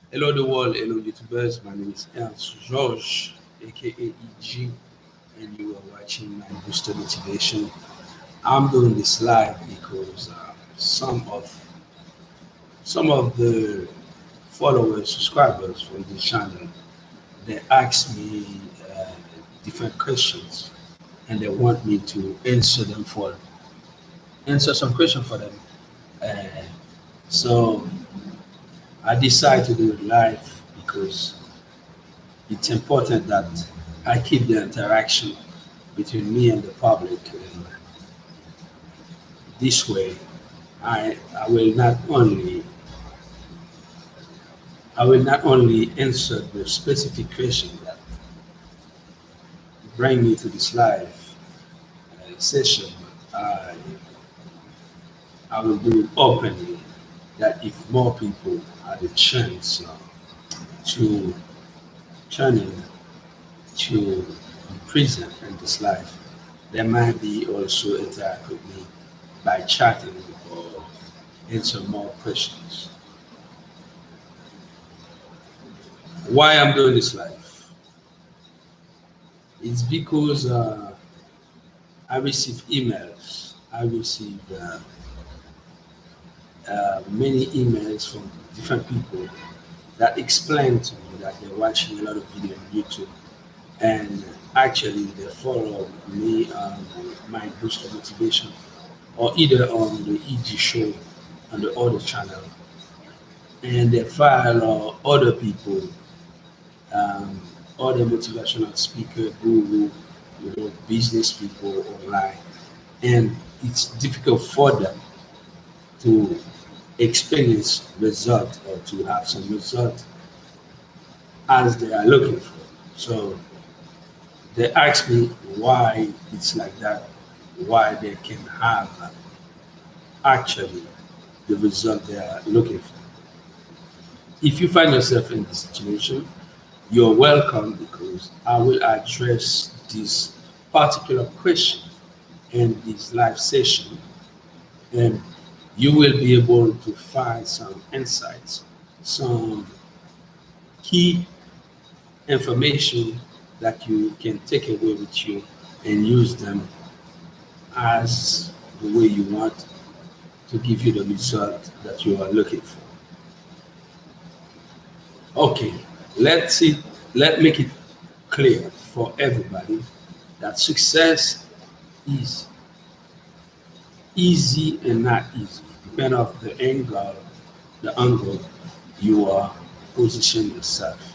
Hello the world, hello YouTubers. My name is Ernst George, aka EG, and you are watching my booster motivation. I'm doing this live because some of the followers, subscribers from this channel, they ask me different questions, and they want me to answer some question for them. Uh, so I decided to do it live because it's important that I keep the interaction between me and the public. And this way, I will not only answer the specific question that bring me to this live session, but I will do it openly. That if more people have a chance to turn in to be present in this life, they might be also interact with me by chatting or answer more questions. Why I'm doing this live? It's because I receive emails. I receive many emails from different people that explain to me that they're watching a lot of video on YouTube and actually they follow me on my booster motivation or either on the EG show on the other channel and they follow other people, um, other motivational speaker, guru, business people online, and it's difficult for them to experience result or to have some result as they are looking for. So they ask me why it's like that, why they can have actually the result they are looking for. If you find yourself in this situation, you're welcome because I will address this particular question in this live session and you will be able to find some insights, some key information that you can take away with you and use them as the way you want to give you the result that you are looking for. Okay, let's see, let make it clear for everybody that success is easy and not easy, depending on the angle you are positioning yourself.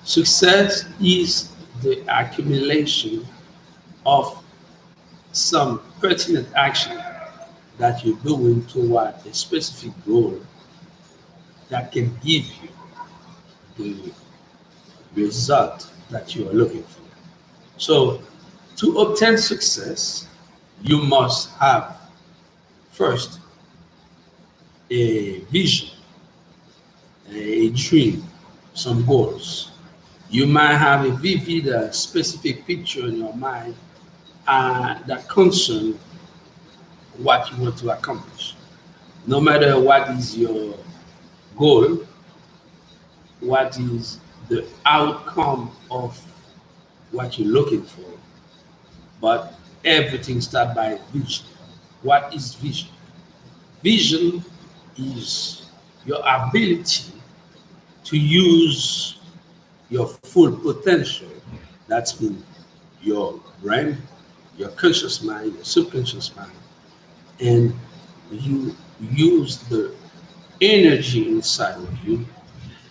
Success is the accumulation of some pertinent action that you're doing toward a specific goal that can give you the result that you are looking for. So, to obtain success, you must have first a vision, a dream, some goals. You might have a vivid, specific picture in your mind that concern what you want to accomplish. No matter what is your goal, what is the outcome of what you're looking for, but everything starts by vision. What is vision? Vision is your ability to use your full potential. That's mean your brain, your conscious mind, your subconscious mind, and you use the energy inside of you.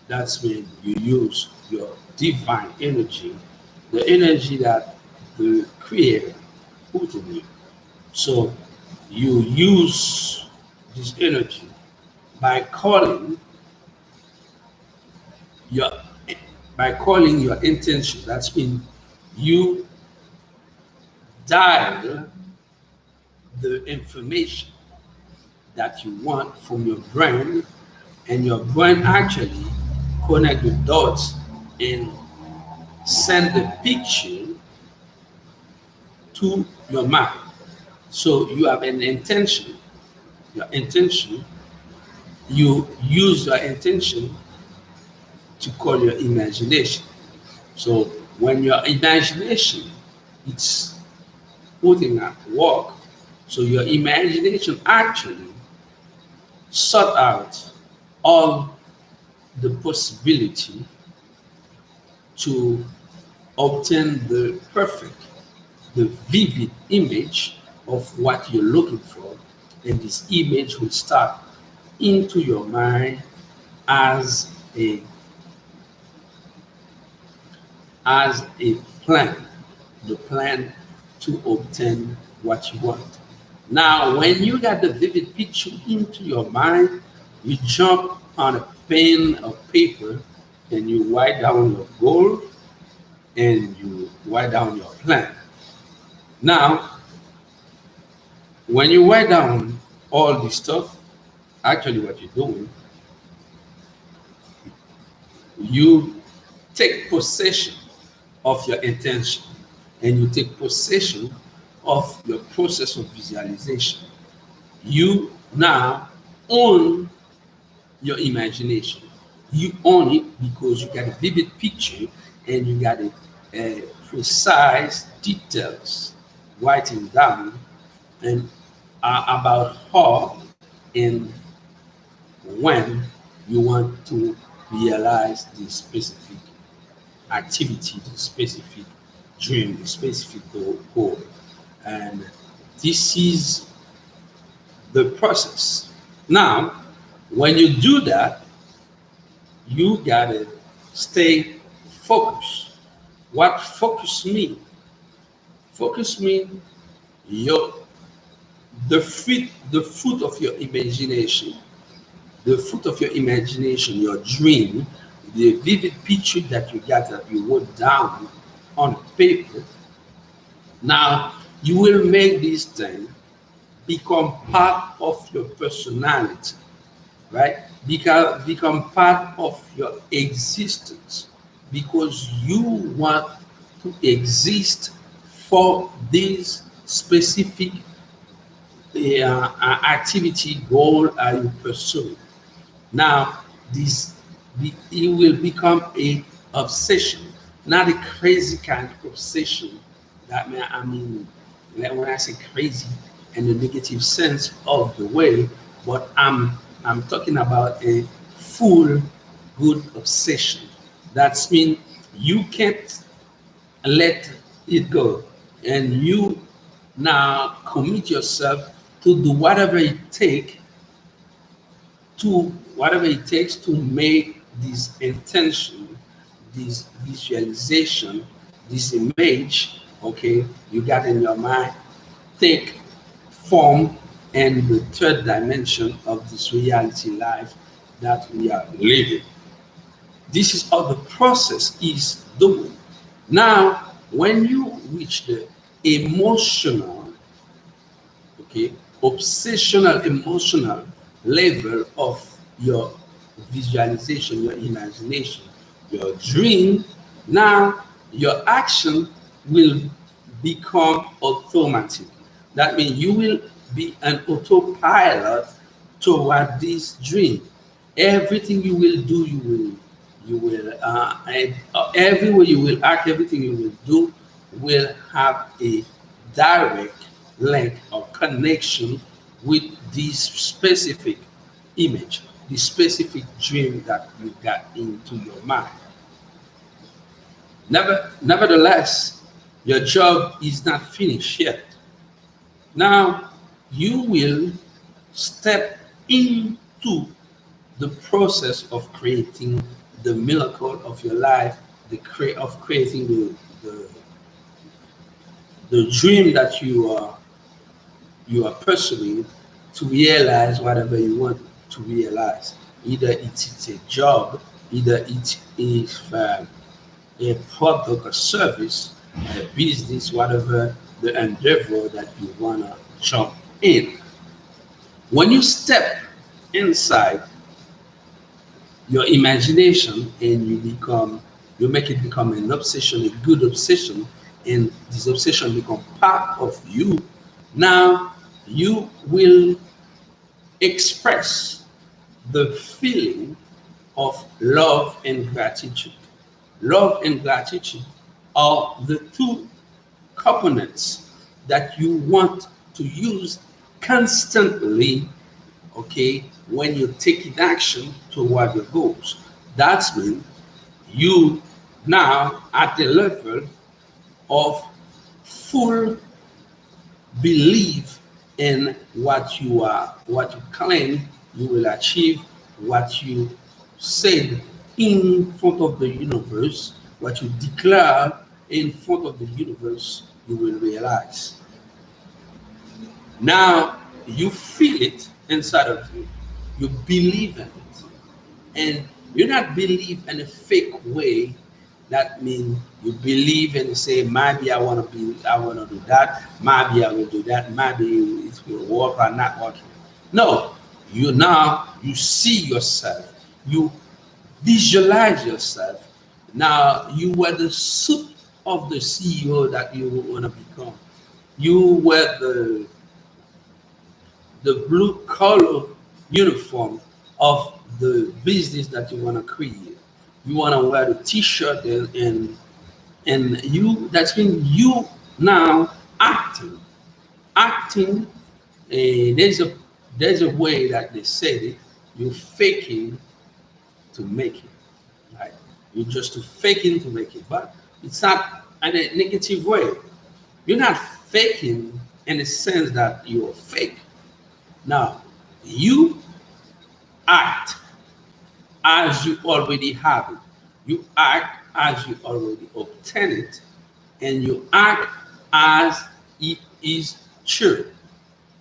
That's when you use your divine energy, the energy that the Creator put in you. So you use this energy by your calling your intention. That's when you dial the information that you want from your brain, and your brain actually connect the dots and send the picture to your mind. So you have an intention, your intention, you use your intention to call your imagination. So when your imagination it's putting at work, so your imagination actually sort out all the possibility to obtain the perfect, the vivid image of what you're looking for, and this image will start into your mind as a as a plan, the plan to obtain what you want. Now, when you got the vivid picture into your mind, you jump on a pen of paper and you write down your goal and you write down your plan. Now, when you write down all this stuff, actually what you're doing, you take possession of your intention and you take possession of your process of visualization. You now own your imagination. You own it because you got a vivid picture and you got a precise details writing down and about how and when you want to realize the specific activity, the specific dream, the specific goal. And this is the process. Now, when you do that, you gotta stay focused. What focus mean? Focus mean your the fruit of your imagination, the fruit of your imagination, your dream, the vivid picture that you got that you wrote down on paper. Now you will make this thing become part of your personality, right? Become part of your existence because you want to exist for this specific activity goal are you pursuing. Now, it will become a obsession, not a crazy kind of obsession. I mean, like when I say crazy in the negative sense of the way, but I'm talking about a full good obsession. That's mean you can't let it go, and you now commit yourself to do whatever it takes to make this intention, this visualization, this image, okay, you got in your mind, take form and the third dimension of this reality life that we are living. This is how the process is doing. Now, when you reach the emotional, okay, obsessional emotional level of your visualization, your imagination, your dream, now your action will become automatic. That means you will be an autopilot toward this dream. Everything you will do, and everywhere you will act, everything you will do will have a direct link or connection with this specific image, the specific dream that you got into your mind. Nevertheless, your job is not finished yet. Now you will step into the process of creating the miracle of your life, of creating the, the dream that you are pursuing to realize whatever you want to realize. Either it's a job, either it is a product or service, a business, whatever the endeavor that you wanna jump in. When you step inside your imagination and you make it become an obsession, a good obsession, and this obsession become part of you, now you will express the feeling of love and gratitude. Love and gratitude are the two components that you want to use constantly, okay, when you're taking action toward your goals. That's when you now at the level of full believe in what you are, what you claim you will achieve, what you said in front of the universe, what you declare in front of the universe, you will realize. Now you feel it inside of you, you believe in it, and you not believe in a fake way. That means you believe and say, maybe I want to do that, maybe I will do that, maybe it will work or not working. No, you now you see yourself, you visualize yourself. Now you were the suit of the CEO that you want to become. You were the blue collar uniform of the business that you want to create. You want to wear the t-shirt and you that's when you now acting there's a way that they said it, you're faking to make it, right? You're just faking to make it, but it's not in a negative way. You're not faking in the sense that you're fake. Now you act as you already have it. You act as you already obtain it, and you act as it is true.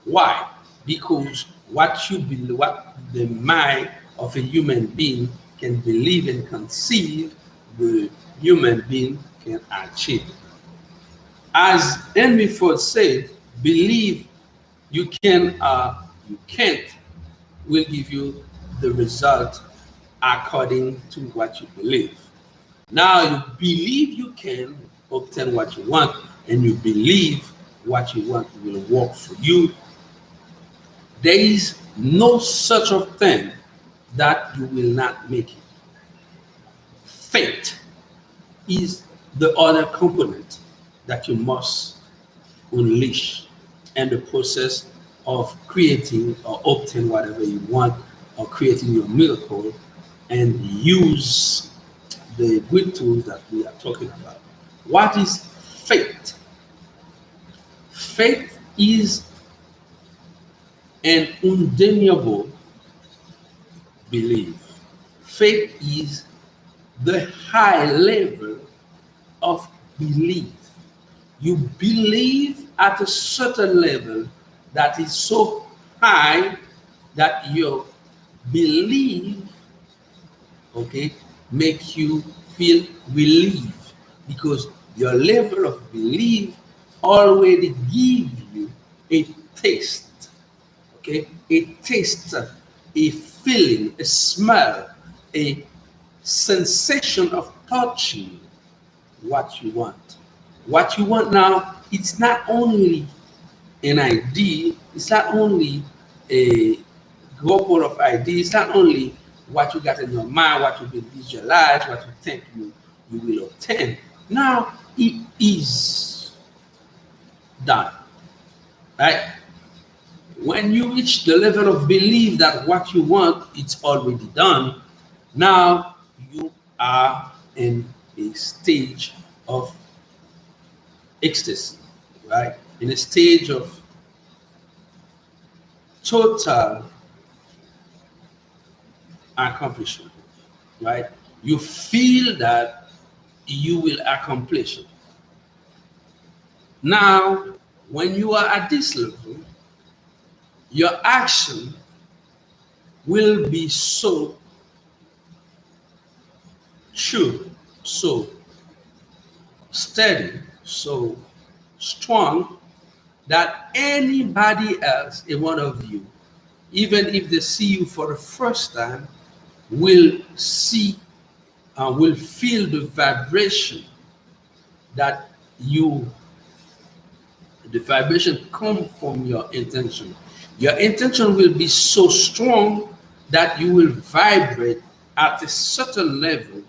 Why? Because what you believe, what the mind of a human being can believe and conceive, the human being can achieve. As Henry Ford said, believe you can't will give you the result according to what you believe. Now you believe you can obtain what you want, and you believe what you want will work for you. There is no such a thing that you will not make it. Faith is the other component that you must unleash in the process of creating or obtain whatever you want or creating your miracle, and use the good tools that we are talking about. What is faith? Faith is an undeniable belief. Faith is the high level of belief. You believe at a certain level that is so high that your belief, okay, make you feel relief, because your level of belief already give you a taste, okay, a taste, a feeling, a smell, a sensation of touching what you want. What you want now, it's not only an idea, it's not only a couple of ideas, it's not only what you got in your mind, what you will visualize, what you think you will obtain. Now it is done, right? When you reach the level of belief that what you want, it's already done, now you are in a stage of ecstasy, right? In a stage of total accomplishment, right? You feel that you will accomplish it. Now, when you are at this level, your action will be so sure, so steady, so strong that anybody else, a one of you, even if they see you for the first time, will see will feel the vibration that you the vibration come from your intention. Your intention will be so strong that you will vibrate at a certain level,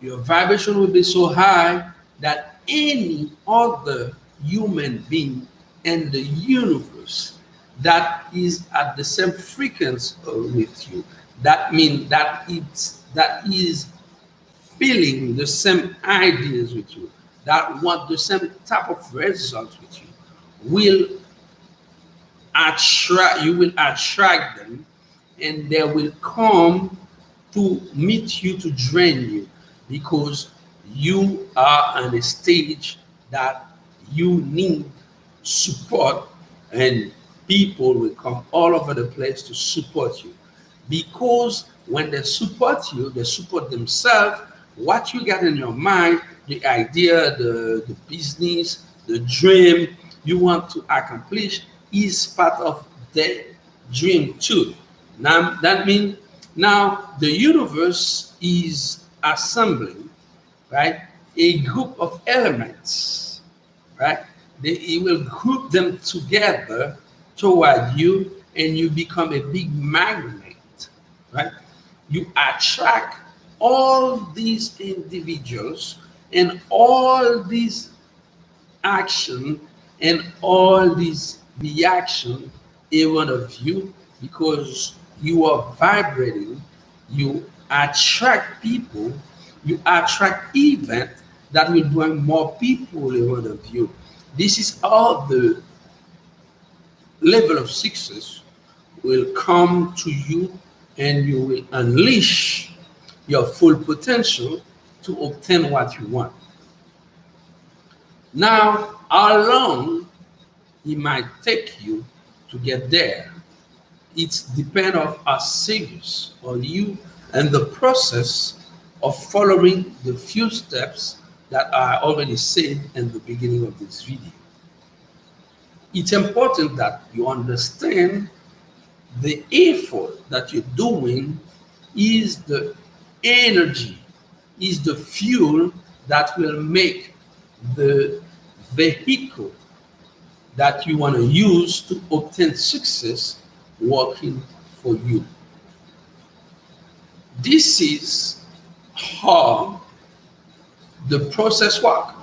your vibration will be so high that any other human being in the universe that is at the same frequency with you, that means that is feeling the same ideas with you, that want the same type of results with you, will you will attract them, and they will come to meet you, to drain you, because you are on a stage that you need support, and people will come all over the place to support you. Because when they support you, they support themselves. What you got in your mind, the idea, the business, the dream you want to accomplish is part of their dream too. Now that means now the universe is assembling, right, a group of elements, right? It will group them together toward you, and you become a big magnet, right? You attract all these individuals and all these action and all these reaction in one of you, because you are vibrating, you attract people, you attract event that will bring more people in one of you. This is how the level of success will come to you, and you will unleash your full potential to obtain what you want. Now, how long it might take you to get there, it depends on how serious are you and the process of following the few steps that I already said in the beginning of this video. It's important that you understand the effort that you're doing is the energy, is the fuel that will make the vehicle that you want to use to obtain success working for you. This is how the process works.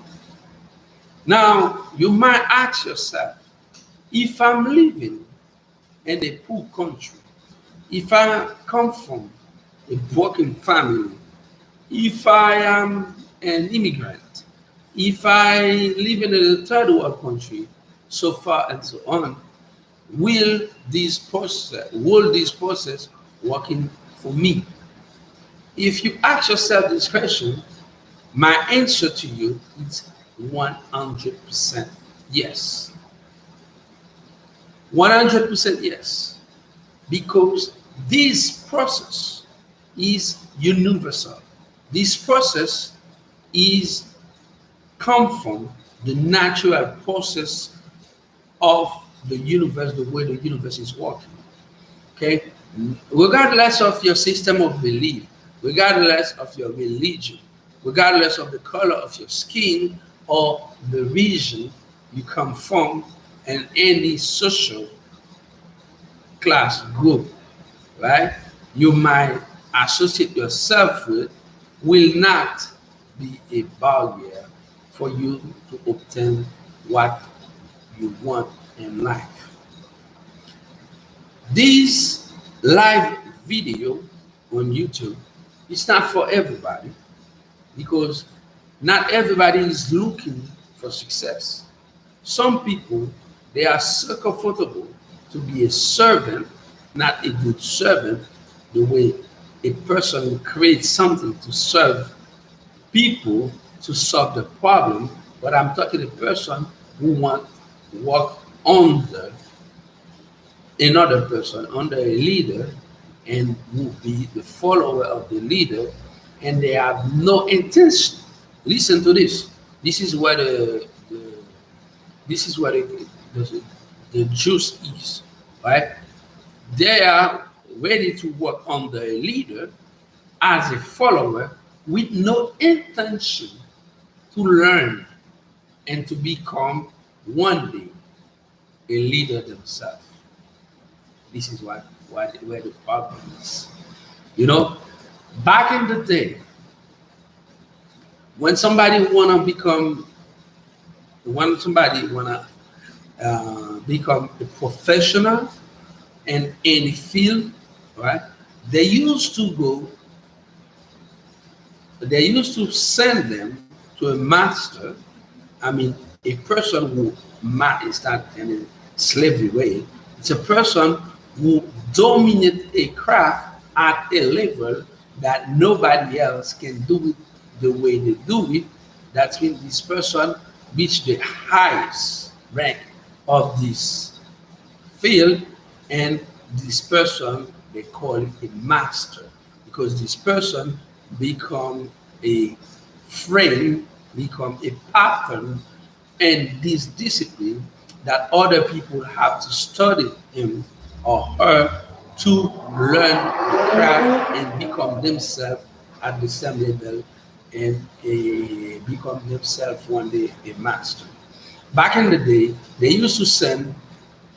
Now, you might ask yourself, if I'm living in a poor country, if I come from a broken family, if I am an immigrant, if I live in a third world country, so far and so on, will this process working for me? If you ask yourself this question, my answer to you is 100% yes. 100% yes. Because this process is universal. This process is come from the natural process of the universe, the way the universe is working. Okay? Regardless of your system of belief, regardless of your religion, regardless of the color of your skin or the region you come from, and any social class group, right, you might associate yourself with, will not be a barrier for you to obtain what you want in life. This live video on YouTube is not for everybody, because not everybody is looking for success. Some people, they are so comfortable to be a servant, not a good servant, the way a person creates something to serve people to solve the problem. But I'm talking a person who wants to work under another person, under a leader, and will be the follower of the leader, and they have no intention. Listen to this. This is where this is where the juice is, right? They are ready to work under a leader as a follower with no intention to learn and to become one day a leader themselves. This is where the problem is. You know, back in the day, when somebody wanna become, when somebody wanna become a professional in any field, right? They used to go, they used to send them to a master. I mean, a person who is not in a slavery way. It's a person who dominates a craft at a level that nobody else can do it the way they do it. That's when this person reach the highest rank of this field, and this person they call it a master, because this person become a frame, become a pattern and this discipline that other people have to study him or her to learn the craft and become themselves at the same level, and become themselves one day a master. Back in the day, they used to send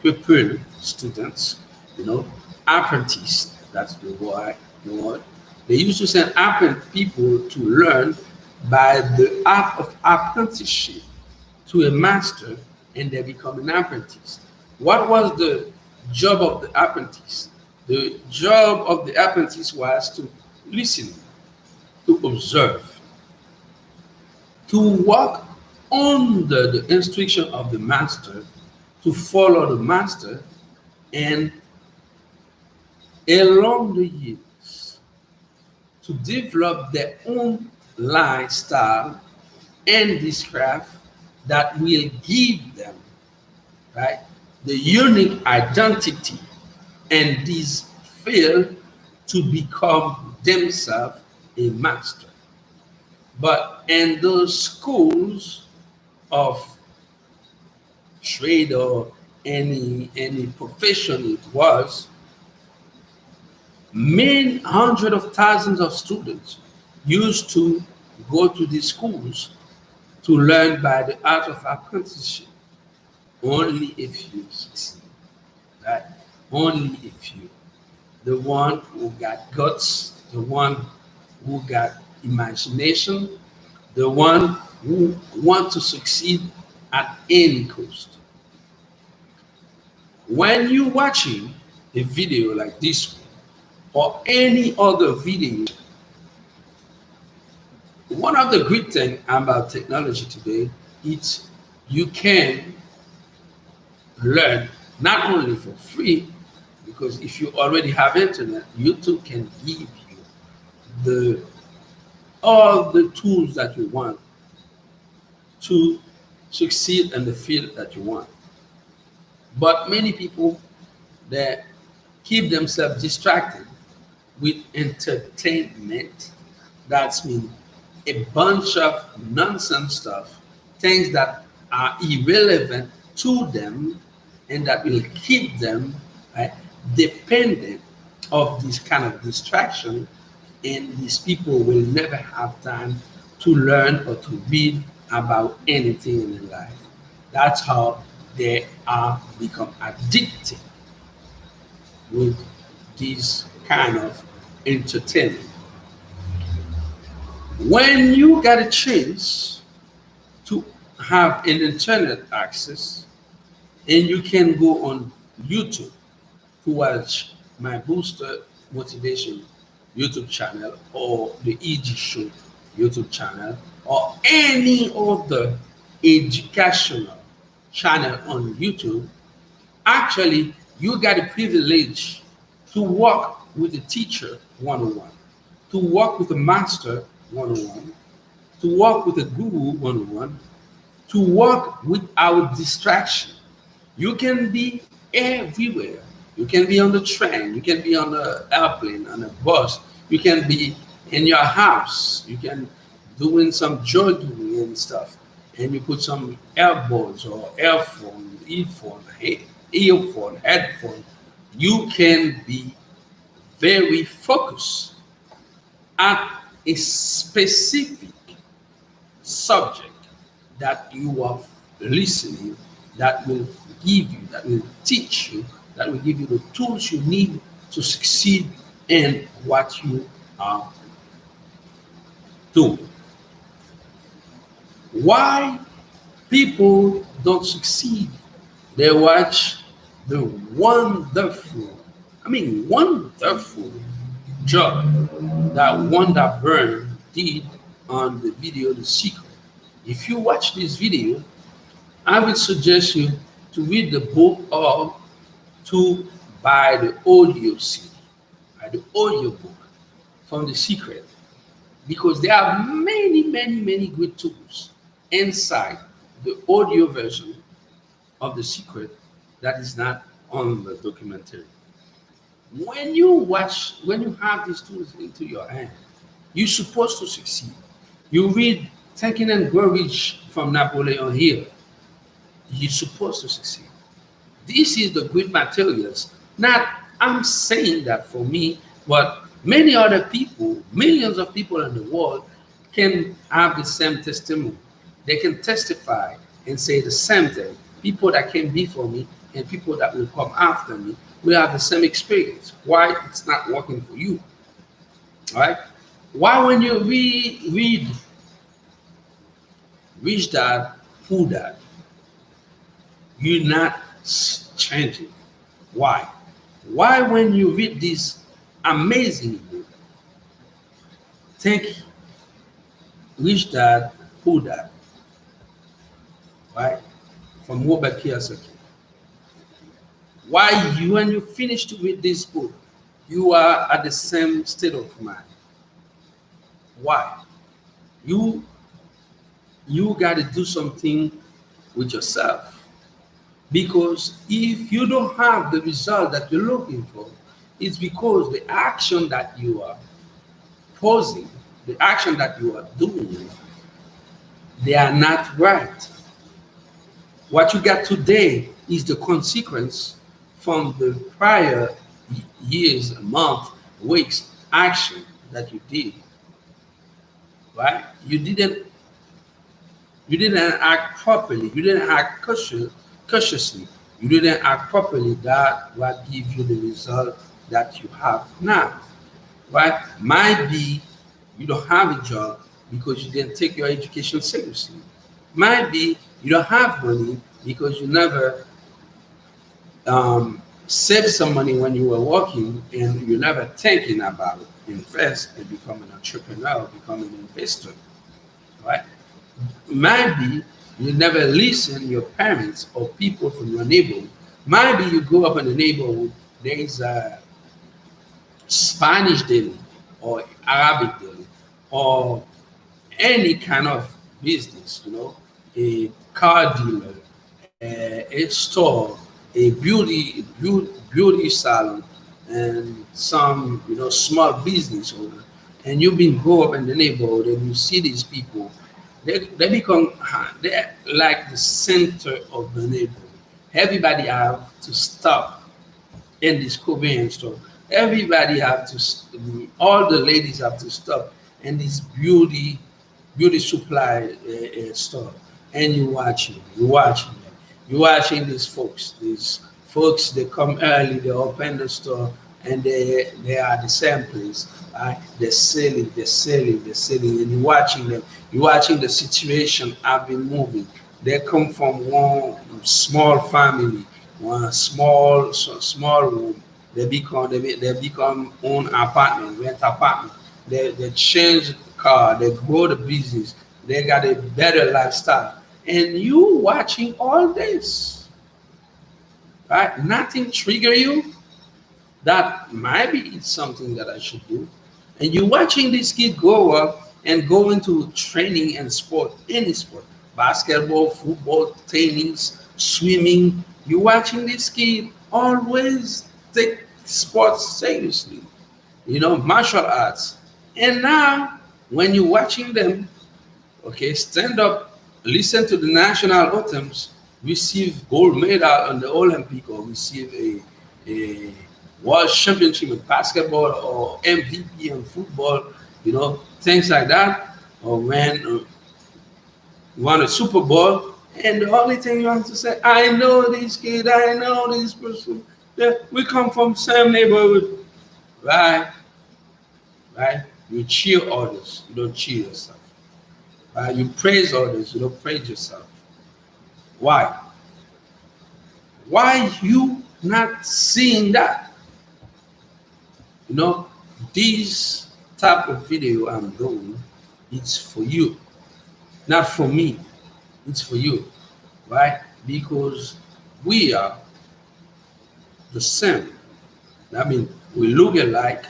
pupil students, you know, apprentice, that's the word. They used to send apprentice people to learn by the art of apprenticeship to a master, and they become an apprentice. What was the job of the apprentice? The job of the apprentice was to listen, to observe, to work under the instruction of the master, to follow the master, and along the years to develop their own lifestyle and this craft that will give them, right, the unique identity, and this fail to become themselves a master. But in those schools of trade or any profession it was, many hundred of thousands of students used to go to these schools to learn by the art of apprenticeship. Only a few succeed, right? Only a few. The one who got guts, the one who got imagination, the one who want to succeed at any cost. When you're watching a video like this one, or any other video, one of the great things about technology today is you can learn not only for free, because if you already have internet, YouTube can give you the all the tools that you want to succeed in the field that you want. But many people that keep themselves distracted with entertainment, that's mean a bunch of nonsense stuff, things that are irrelevant to them and that will keep them, right, dependent of this kind of distraction, and these people will never have time to learn or to read about anything in their life. That's how they are become addicted with this kind of entertainment. When you get a chance to have an internet access, and you can go on YouTube to watch my Booster Motivation YouTube channel, or the EG Show YouTube channel, or any other educational channel on YouTube. Actually, you got a privilege to work with a teacher one-on-one, to work with a master one-on-one, to work with a guru one-on-one, to work without distraction. You can be everywhere. You can be on the train, you can be on an airplane, on a bus, you can be in your house, you can doing some jogging and stuff, and you put some earbuds or earphone, headphone. You can be very focused at a specific subject that you are listening, that will give you, that will teach you, that will give you the tools you need to succeed and what you are doing. Why people don't succeed? They watch the wonderful job that Wanda Byrne did on the video The Secret. If you watch this video, I would suggest you to read the book or to buy the audio CD, the audio book from The Secret, because there are many good tools inside the audio version of The Secret that is not on the documentary. When you have these tools into your hand, you're supposed to succeed. You read Thinking and Grow Rich from Napoleon Hill, you're supposed to succeed. This is the good materials. Not I'm saying that for me, but many other people, millions of people in the world can have the same testimony. They can testify and say the same thing. People that came before me and people that will come after me will have the same experience. Why it's not working for you? All right? Why when you read Rich Dad, Poor Dad, you're not changing? Why? Why when you read this amazing book, Think Rich Dad, Poor Dad, right? From Robert Kiyosaki. Why you when you finish to read this book, you are at the same state of mind? Why? You you got to do something with yourself, because if you don't have the result that you're looking for, it's because the action that you are posing, the action that you are doing, they are not right. What you got today is the consequence from the prior years, month, weeks action that you did. Right? You didn't act properly. You didn't act cautiously. You didn't act properly. That what gives you the result that you have now. Right? Might be you don't have a job because you didn't take your education seriously. Might be you don't have money because you never saved some money when you were working and you never thinking about invest and become an entrepreneur, become an investor. Right? Maybe you never listen your parents or people from your neighborhood. Maybe you grow up in a neighborhood, there is a Spanish daily or Arabic daily or any kind of business, a car dealer, a store, a beauty salon, and some small business owner, and you've been grow up in the neighborhood and you see these people, they become they're like the center of the neighborhood. Everybody have to stop in this convenience store. Everybody have to, all the ladies have to stop in this beauty supply store, and you're watching these folks. They come early, they open the store, and they are the same place. Right? They're selling, and You're watching the situation have been moving. They come from one small family, one small room. They become own apartment, rent apartment. They change the car, they grow the business, they got a better lifestyle. And you watching all this, right? Nothing trigger you that maybe it's something that I should do. And you're watching this kid grow up and go into training and sport, any sport, basketball, football, tennis, swimming. You're watching this kid always take sports seriously, martial arts. And now, when you're watching them, okay, stand up, listen to the national anthems, receive gold medal on the Olympic, or receive a world championship in basketball or MVP in football, things like that, or when won a Super Bowl, and the only thing you have to say, I know this kid, I know this person, that we come from same neighborhood. right? Right? You cheer others, you don't cheer yourself. Right? You praise others, you don't praise yourself. Why? Why you not seeing that? You know, this type of video I'm doing, it's for you, not for me. It's for you, right? Because we are the same. I mean, we look alike.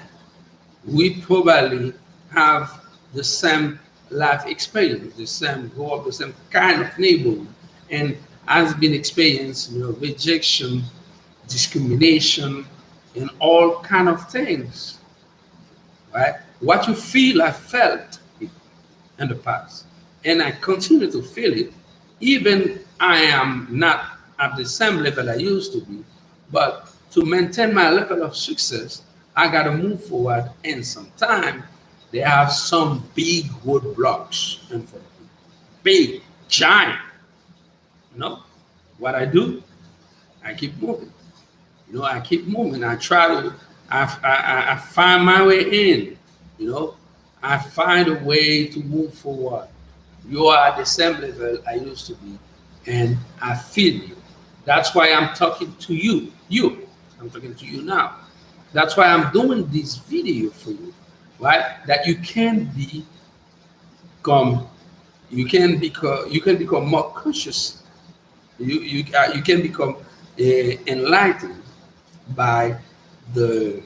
We probably have the same life experience, the same grow up, the same kind of neighborhood, and has been experienced, rejection, discrimination, and all kind of things, right? What you feel, I felt it in the past, and I continue to feel it, even I am not at the same level I used to be. But to maintain my level of success, I gotta move forward, and sometimes they have some big roadblocks in front of me, big, giant. You know what I do? I keep moving. I keep moving. I try to. I find my way in. You know, I find a way to move forward. You are at the same level I used to be, and I feel you. That's why I'm talking to you. I'm talking to you now. That's why I'm doing this video for you, right? That become, you can become more conscious. You can become enlightened by the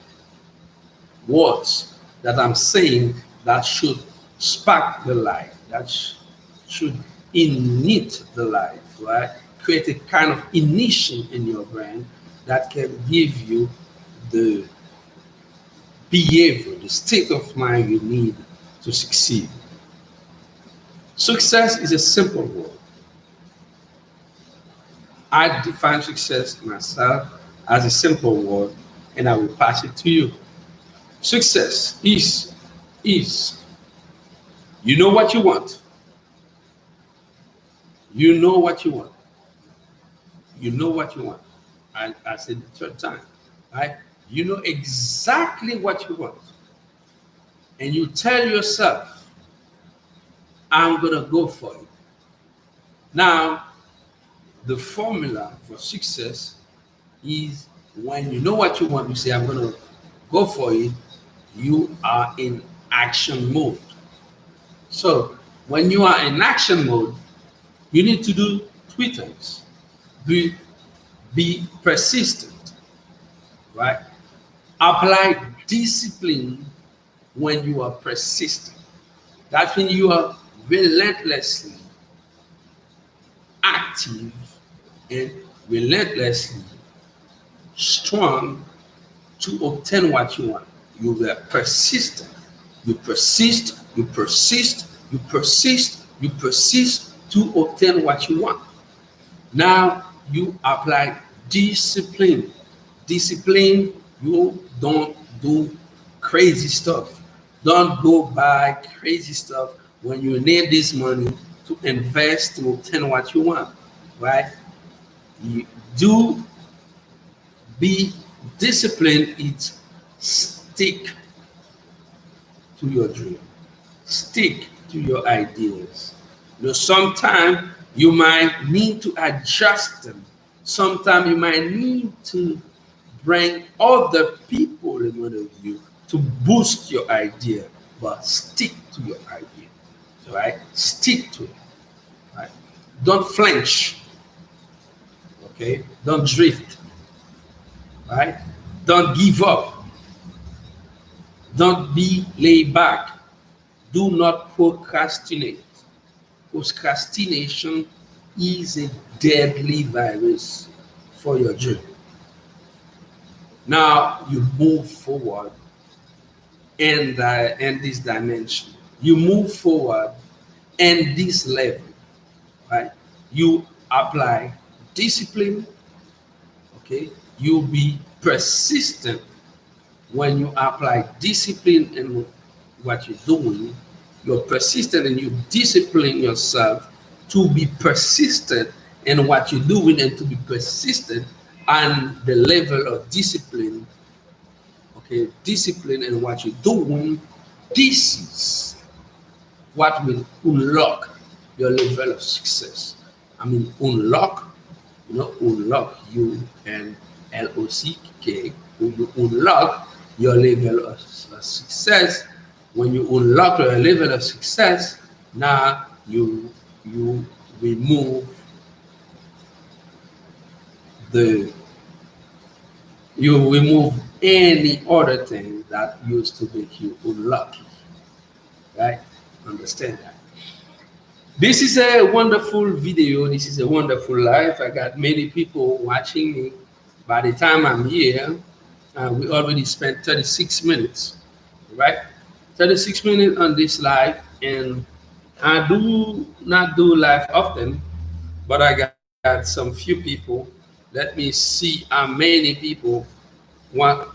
words that I'm saying that should spark the light, that should ignite the light, right? Create a kind of ignition in your brain that can give you the behavior, the state of mind you need to succeed. Success is a simple word. I define success myself as a simple word, and I will pass it to you. Success is you know what you want. You know what you want. You know what you want. I said the third time, right? You know exactly what you want. And you tell yourself, I'm gonna go for it. Now, the formula for success is when you know what you want, you say, I'm gonna go for it, you are in action mode. So when you are in action mode, you need to do three things. Be, be persistent, right? Apply discipline when you are persistent. That means you are relentlessly active and relentlessly strong to obtain what you want. You were persistent. You persist, you persist, you persist, you persist to obtain what you want. Now you apply discipline. Discipline, you don't do crazy stuff. Don't go buy crazy stuff when you need this money to invest to obtain what you want, right? You do be disciplined. It's stick to your dream, stick to your ideas. Sometimes you might need to adjust them. Sometimes you might need to bring other people in front of you to boost your idea, but stick to your idea. Right? Stick to it. Right? Don't flinch. Okay? Don't drift. Right? Don't give up. Don't be laid back. Do not procrastinate. Procrastination is a deadly virus for your journey. Now you move forward in this dimension. You move forward in this level, right? You apply discipline, okay? You be persistent when you apply discipline in what you're doing. You're persistent and you discipline yourself to be persistent in what you're doing and to be persistent on the level of discipline, okay, discipline in what you're doing, this is what will unlock your level of success. I mean, unlock, unlock UNLOCK. When you unlock your level of success, when you unlock your level of success, now you remove the you remove any other thing that used to make you unlucky, right? Understand that. This is a wonderful video. This is a wonderful life. I got many people watching me. By the time I'm here, we already spent 36 minutes, right? 36 minutes on this live, and I do not do live often, but I got some few people. Let me see how many people want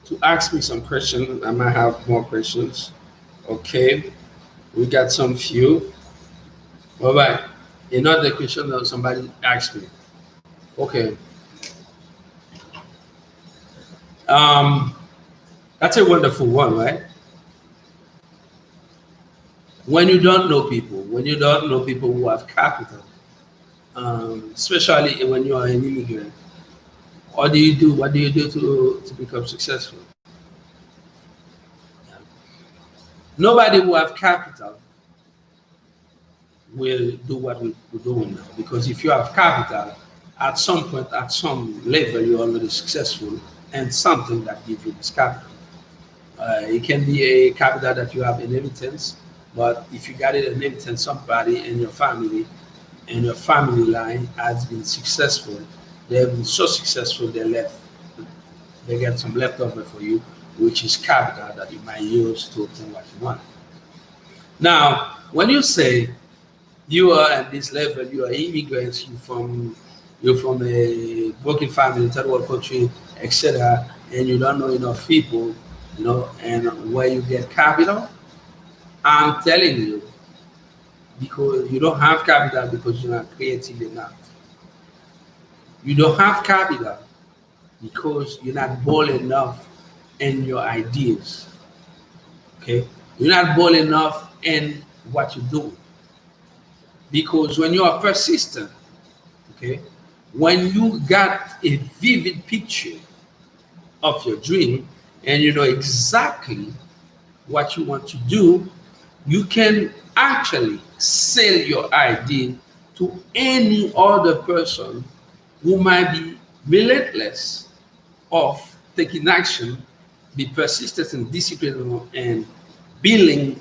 to ask me some questions. I might have more questions. Okay, we got some few. All right. Another question that somebody asked me. Okay. Um, that's a wonderful one, right? When you don't know people who have capital, especially when you are an immigrant, what do you do? What do you do to become successful? Nobody who have capital will do what we're doing now. Because if you have capital, at some point, at some level, you're already successful and something that gives you this capital. It can be a capital that you have inheritance, but if you got it inheritance, somebody in your family and your family line has been successful, they've been so successful they get some leftover for you, which is capital that you might use to obtain what you want. Now, when you say you are at this level, you are immigrants, you're from a broken family, third world country, etc., and you don't know enough people, and where you get capital, I'm telling you, because you don't have capital because you're not creative enough. You don't have capital because you're not bold enough in your ideas. Okay? You're not bold enough in what you do. Because when you are persistent, okay, when you got a vivid picture of your dream and you know exactly what you want to do, you can actually sell your idea to any other person who might be relentless of taking action, be persistent and disciplined and building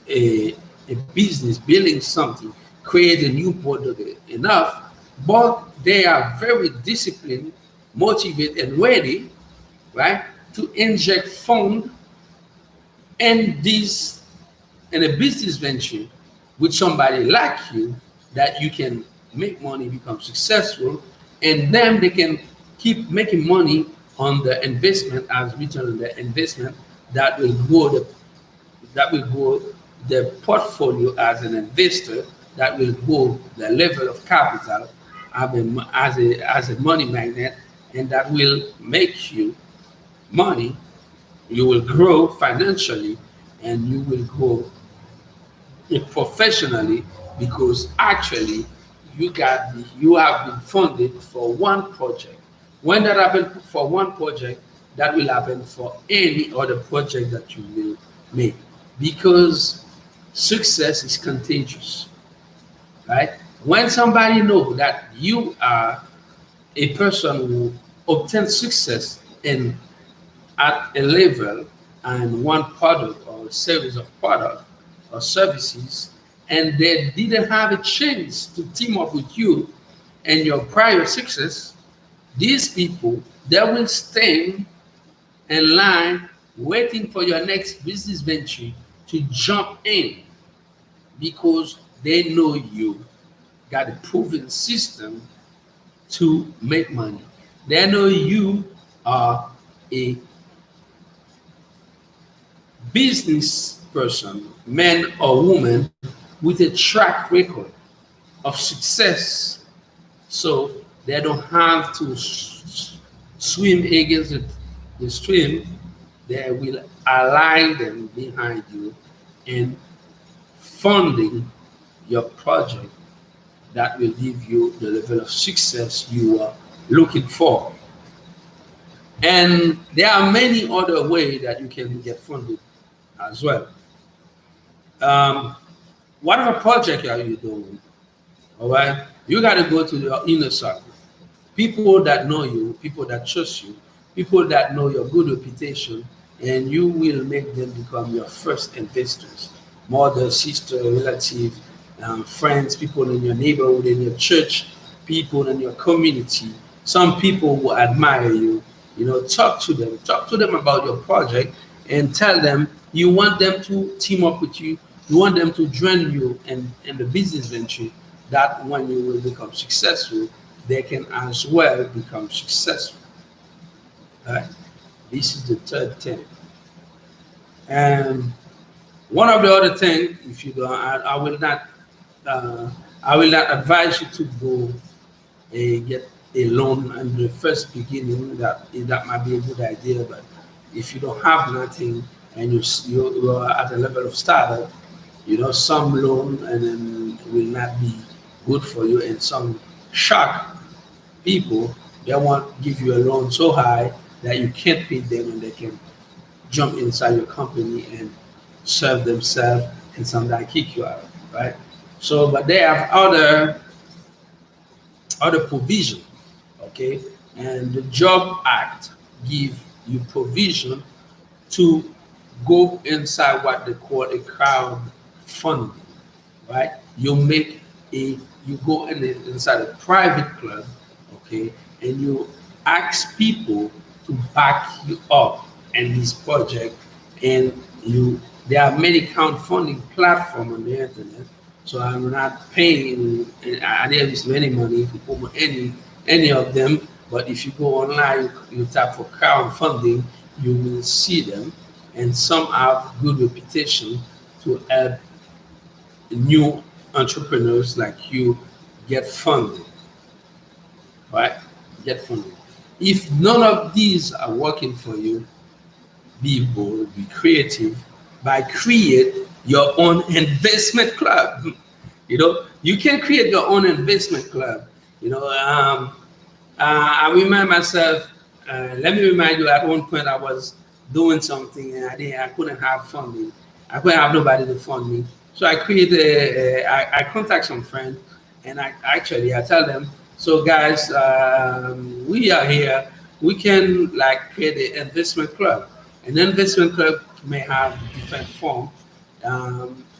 a business, building something, create a new product enough, but they are very disciplined, motivated, and ready, right, to inject fund in this in a business venture with somebody like you that you can make money, become successful, and then they can keep making money on the investment as return on the investment that will grow the portfolio as an investor, that will grow the level of capital as a money magnet, and that will make you money. You will grow financially and you will grow professionally, because actually you have been funded for one project. When that happens for one project, that will happen for any other project that you will make, because success is contagious, right? When somebody knows that you are a person who obtains success in at a level and one product or series of product or services, and they didn't have a chance to team up with you and your prior success, these people, they will stand in line waiting for your next business venture to jump in, because they know you got a proven system to make money. They know you are a business person, man or woman, with a track record of success. So they don't have to swim against the stream, they will align them behind you in funding your project that will give you the level of success you are looking for. And there are many other ways that you can get funded as well. Um, whatever project are you doing, all right, you got to go to your inner circle. People that know you, people that trust you, people that know your good reputation, and you will make them become your first investors. Mother, sister, relative, friends, people in your neighborhood, in your church, people in your community. Some people will admire you. Talk to them about your project, and tell them you want them to team up with you. You want them to join you in the business venture. That when you will become successful, they can as well become successful. Right? This is the third thing. And one of the other things, if you don't, uh, I will not advise you to go get a loan in the first beginning. That might be a good idea, but if you don't have nothing and you are at a level of startup, some loan and then will not be good for you, and some shock people, they won't give you a loan so high that you can't pay them, and they can jump inside your company and serve themselves and sometimes kick you out, right? So, but they have other provision, okay? And the Job Act give you provision to go inside what they call a crowdfunding, right? You go inside a private club, okay, and you ask people to back you up in this project, and there are many crowdfunding platforms on the internet. So I'm not paying, I didn't use any money to promote any of them. But if you go online, you tap for crowdfunding, you will see them, and some have good reputation to help new entrepreneurs like you get funded, right? Get funded. If none of these are working for you, be bold, be creative, by create your own investment club. You can create your own investment club. I remind myself. Let me remind you. At one point, I was doing something and I couldn't have funding. I couldn't have nobody to fund me. So I created. I contact some friends, and I tell them. So guys, we are here. We can like create an investment club. An investment club may have different form.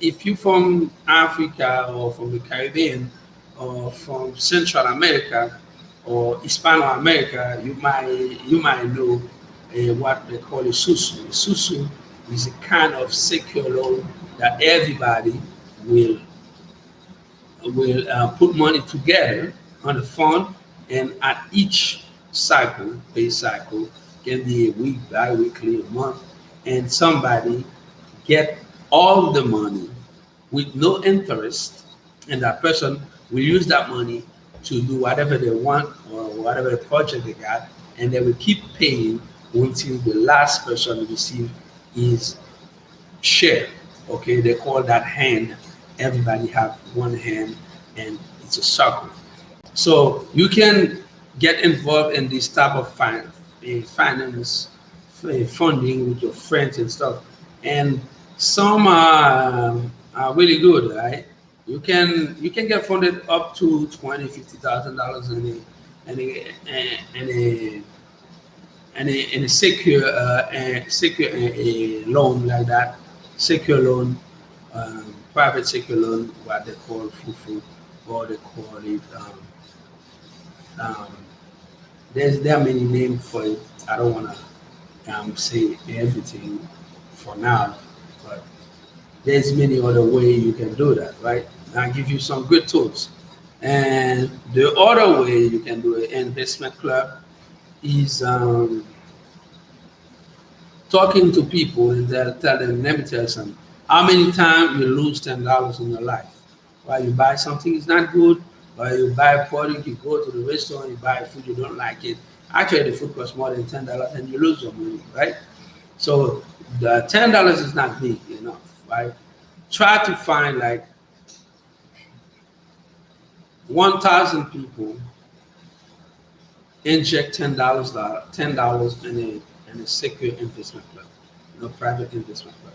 If you're from Africa or from the Caribbean or from Central America or Hispano America, you might know what they call a susu. A susu is a kind of secure loan that everybody will put money together on a fund, and at each pay cycle, can be a week, bi-weekly, a month, and somebody get all the money with no interest, and that person will use that money to do whatever they want or whatever project they got, and they will keep paying until the last person receive his share. Okay, they call that hand. Everybody have one hand, and it's a circle. So you can get involved in this type of finance funding with your friends and stuff. And some are really good, right? You can get funded up to 20, $50,000 in a secure loan like that, secure loan, private secure loan, what they call fufu, or they call it. Um, there are many names for it. I don't want to say everything for now, but there's many other ways you can do that, right? I give you some good tools. And the other way you can do an investment club is talking to people and tell them, let me tell you something. How many times you lose $10 in your life? While you buy something is not good, or you buy a product, you go to the restaurant, you buy food, you don't like it, Actually, the food costs more than $10 and you lose your money, right? So the $10 is not big enough, right? Try to find like 1,000 people inject $10 in a secure investment club, private investment club.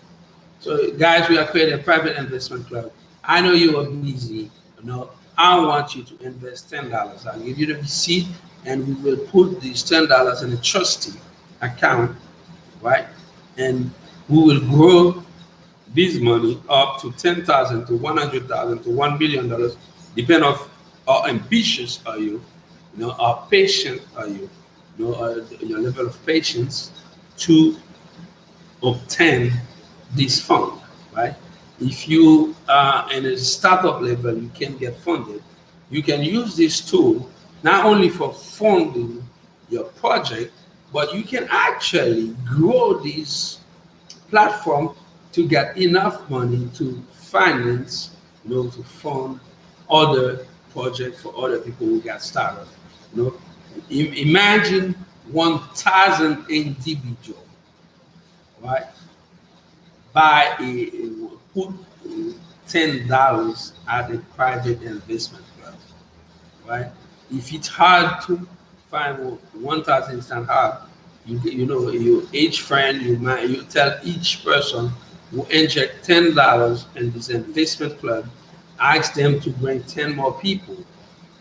So guys, we are creating a private investment club. I know you are busy, I want you to invest $10. I'll give you the receipt and we will put these $10 in a trustee account, right? And we will grow this money up to 10,000 to 100,000 to $1 billion, depending on how ambitious are you, how patient are you, your level of patience to obtain this fund, right? If you are in a startup level, you can get funded. You can use this tool not only for funding your project, but you can actually grow this platform to get enough money to finance, to fund other projects for other people who got started. You know, Imagine 1,000 individual, right? Buy put $10 at a private investment club, right? If it's hard to find 1,000, it's not hard. You each friend you tell each person who inject $10 in this investment club, ask them to bring 10 more people,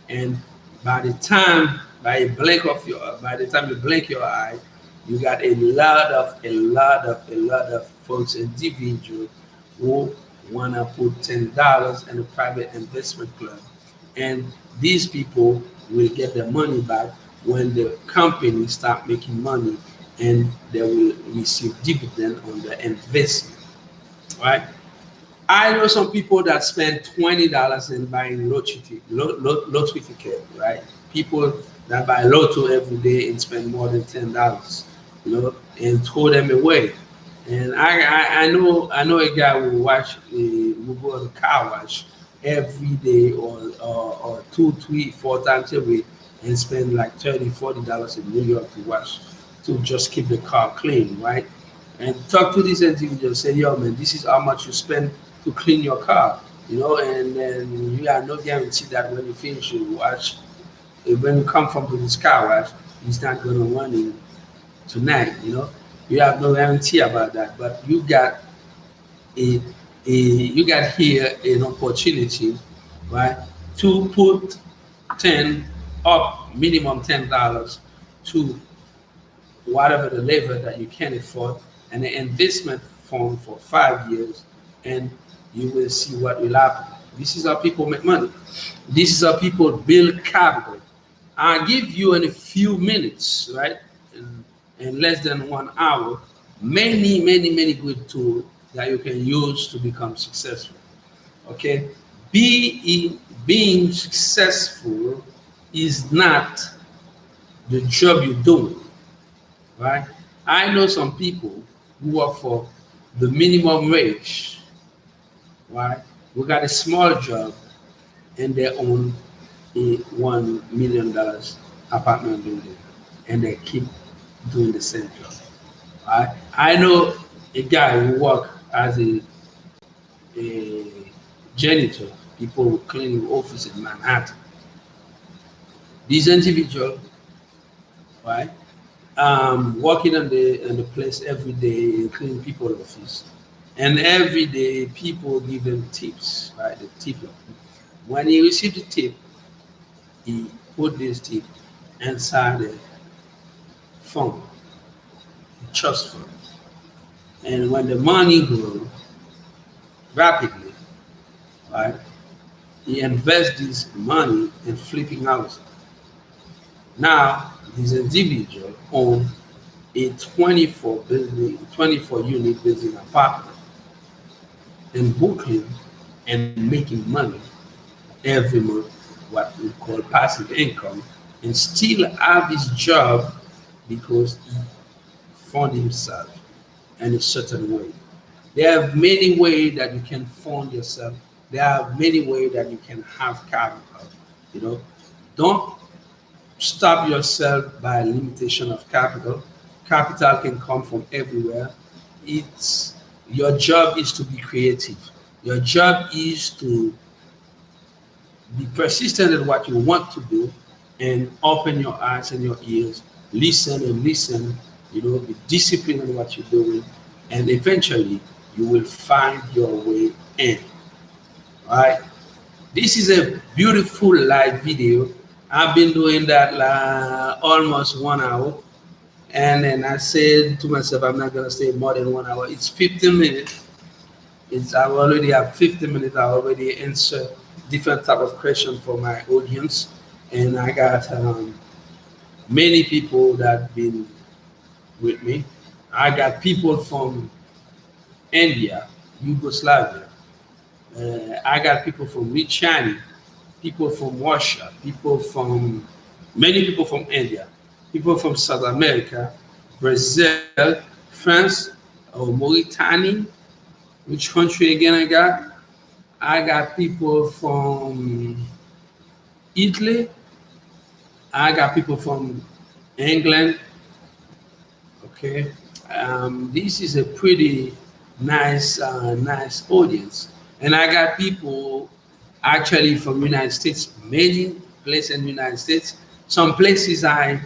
and by the time you blink your eye, you got a lot of folks, individuals who wanna put $10 in a private investment club, and these people will get their money back when the company start making money, and they will receive dividend on the investment, right? I know some people that spend $20 in buying lottery ticket, right? People that buy lotto every day and spend more than $10, and throw them away. And I know a guy who go to car wash every day, or two, three, 4 times a week, and spend like $30, $40 in New York to wash, to just keep the car clean, right? And talk to this individual, say, yo, man, this is how much you spend to clean your car, and then you have no guarantee that when you finish your wash, when you come from to this car wash, it's not going to run in tonight, You have no guarantee about that, but a, you got here an opportunity, right, to put 10 up, minimum $10 to whatever the level that you can afford, and an investment fund for 5 years, and you will see what will happen. This is how people make money. This is how people build capital. I'll give you in a few minutes, right? In less than 1 hour, many, many, many good tools that you can use to become successful. Okay? Being successful is not the job you're doing, right? I know some people who work for the minimum wage, right? We got a small job and they own a $1 million apartment building, and they keep doing the same job. Right? I know a guy who work as a janitor, people who clean office in Manhattan. This individual, right, working on the place every day, clean people office, and every day people give him tips, right? The tip. When he received the tip, he put this tip inside the fund, the trust fund, and when the money grew rapidly, right, he invests this money in flipping houses. Now, this individual owns a 24 unit building apartment in Brooklyn and making money every month, what we call passive income, and still have his job because he fund himself in a certain way. There are many ways that you can fund yourself. There are many ways that you can have capital. You know, don't Stop yourself by limitation of capital. Capital can come from everywhere. It's your job is to be creative. Your job is to be persistent in what you want to do and open your eyes and your ears. Listen and listen, be disciplined in what you're doing, and eventually you will find your way in. Right? This is a beautiful live video. I've been doing that almost 1 hour. And then I said to myself, I'm not gonna stay more than 1 hour. It's 15 minutes. I already have 15 minutes. I already answer different type of questions for my audience, and I got many people that been with me. I got people from India, Yugoslavia. I got people from China, people from Russia, many people from India, people from South America, Brazil, France, Mauritania. Which country again I got? I got people from Italy. I got people from England. Okay, this is a pretty nice audience, and I got people actually from United States, many places in the United States. Some places I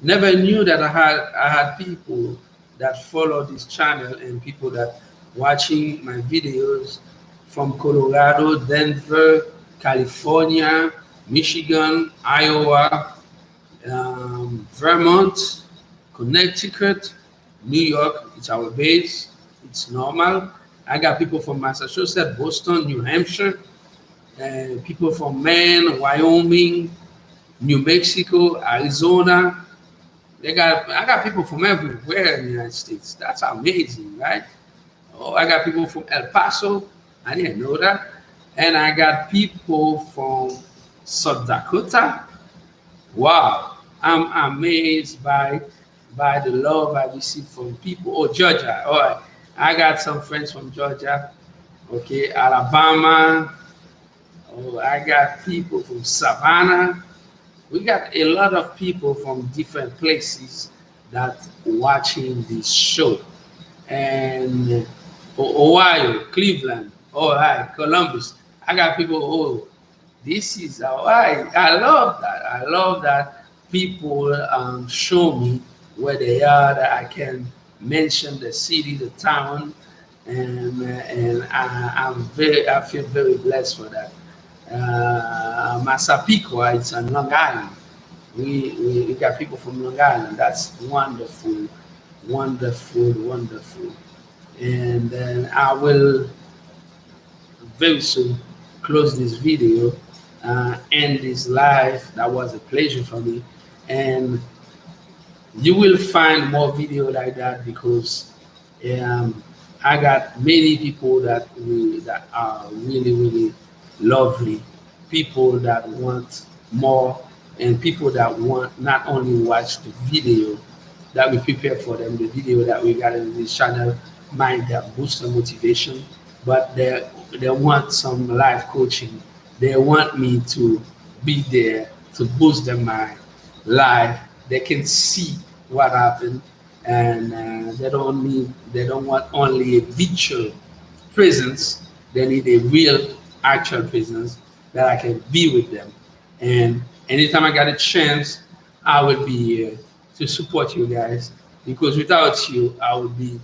never knew that I had people that follow this channel and people that watching my videos from Colorado, Denver, California, Michigan, Iowa, Vermont, Connecticut, New York. It's our base. It's normal. I got people from Massachusetts, Boston, New Hampshire, people from Maine, Wyoming, New Mexico, Arizona. I got people from everywhere in the United States. That's amazing, right? Oh, I got people from El Paso. I didn't know that. And I got people from South Dakota. Wow, I'm amazed by the love I receive from people. Oh, Georgia. All right, I got some friends from Georgia. Okay, Alabama. Oh, I got people from Savannah. We got a lot of people from different places that watching this show. And Ohio, Cleveland, all right, Columbus. I got people, oh, this is all right. I love that. I love that people show me where they are, that I can mention the city, the town, and I feel very blessed for that. Massapequa, it's on Long Island. We got people from Long Island. That's wonderful, wonderful. And then I will very soon close this video, end this live. That was a pleasure for me. And you will find more video like that because I got many people that are really lovely, people that want more, and people that want not only watch the video that we prepare for them, the video that we got in this channel might that boost their motivation, but they want some life coaching. They want me to be there to boost their mind, life. They can see what happened, and they don't want only a virtual presence. They need a real, actual presence that I can be with them. And anytime I got a chance, I will be here to support you guys because without you, I would be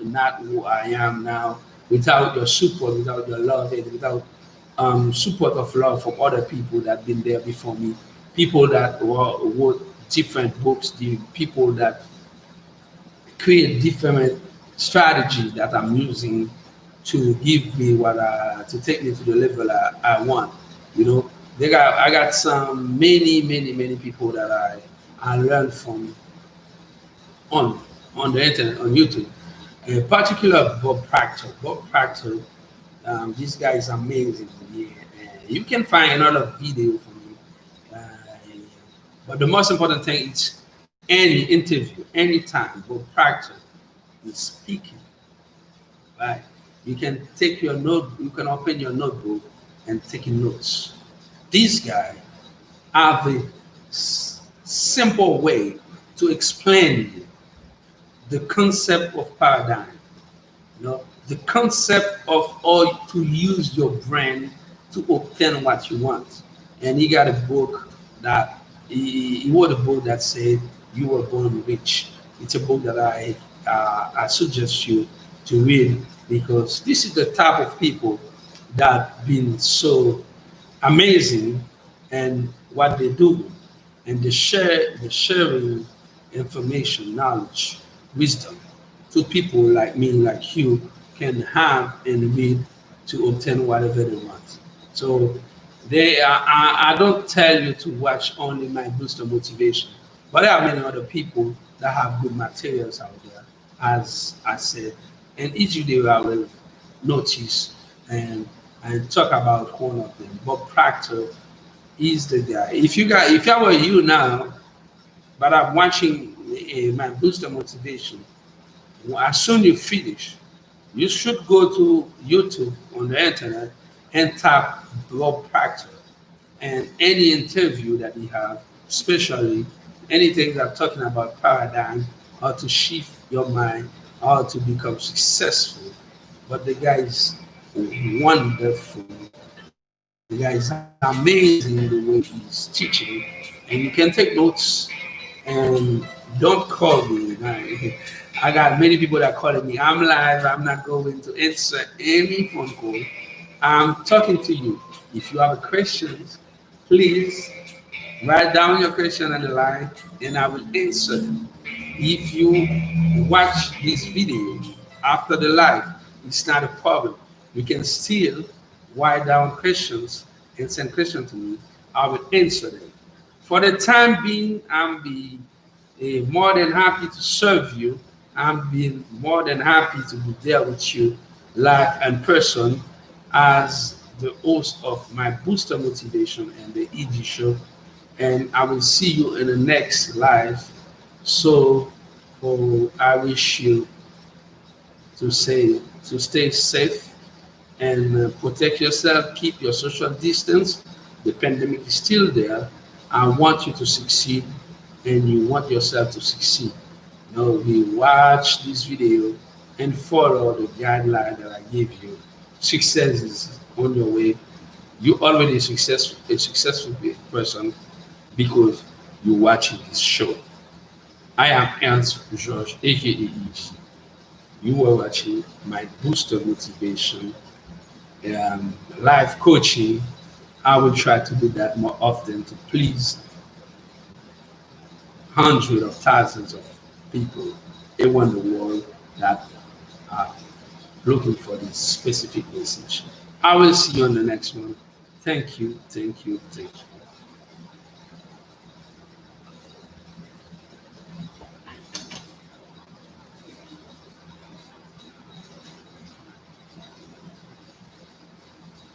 not who I am now. Without your support, without your love, and without support of love from other people that been there before me, people that wrote different books, the people that create different strategy that I'm using to give me to take me to the level I want. You know, I got some many people that I learned from on the internet, on YouTube. In particular, Bob Proctor. Bob Proctor, this guy is amazing. Yeah, you can find another video from him. But the most important thing is any interview, anytime Bob Proctor is speaking, right? You can take your note, you can open your notebook and take notes. This guy have simple way to explain the concept of paradigm. The concept of all to use your brain to obtain what you want. And he got a book that he wrote a book that said you were born rich. It's a book that I suggest you to read because this is the type of people that been so amazing and what they do, and the sharing information, knowledge, wisdom to people like me, like you, can have and read to obtain whatever they want. So I don't tell you to watch only my booster motivation, but there are many other people that have good materials out there, as I said, and each video I will notice and talk about one of them. But Proctor is the guy. If I were you now, but I'm watching my booster motivation, as soon you finish, you should go to YouTube on the internet and tap Bob Proctor and any interview that he have, especially anything that talking about paradigm, how to shift your mind, how to become successful. But the guy is wonderful. The guy is amazing the way he's teaching, and you can take notes. And don't call me. I got many people that calling me. I'm live. I'm not going to answer any phone call. I'm talking to you. If you have a questions, please write down your question on the line, and I will answer them. If you watch this video after the live, it's not a problem. You can still write down questions and send questions to me. I will answer them. For the time being, I'm be more than happy to serve you. I'm being more than happy to be there with you live and person as the host of my Booster Motivation and the EG show. And I will see you in the next live. So I wish you to stay safe and protect yourself, keep your social distance. The pandemic is still there. I want you to succeed, and you want yourself to succeed. We watch this video and follow the guideline that I give you. Success is on your way. You already a successful person because you're watching this show. I am Ernst George, aka EG. You are watching my Booster Motivation live coaching. I will try to do that more often to please hundreds of thousands of people around the world that are looking for this specific message. I will see you on the next one. Thank you, thank you, thank you.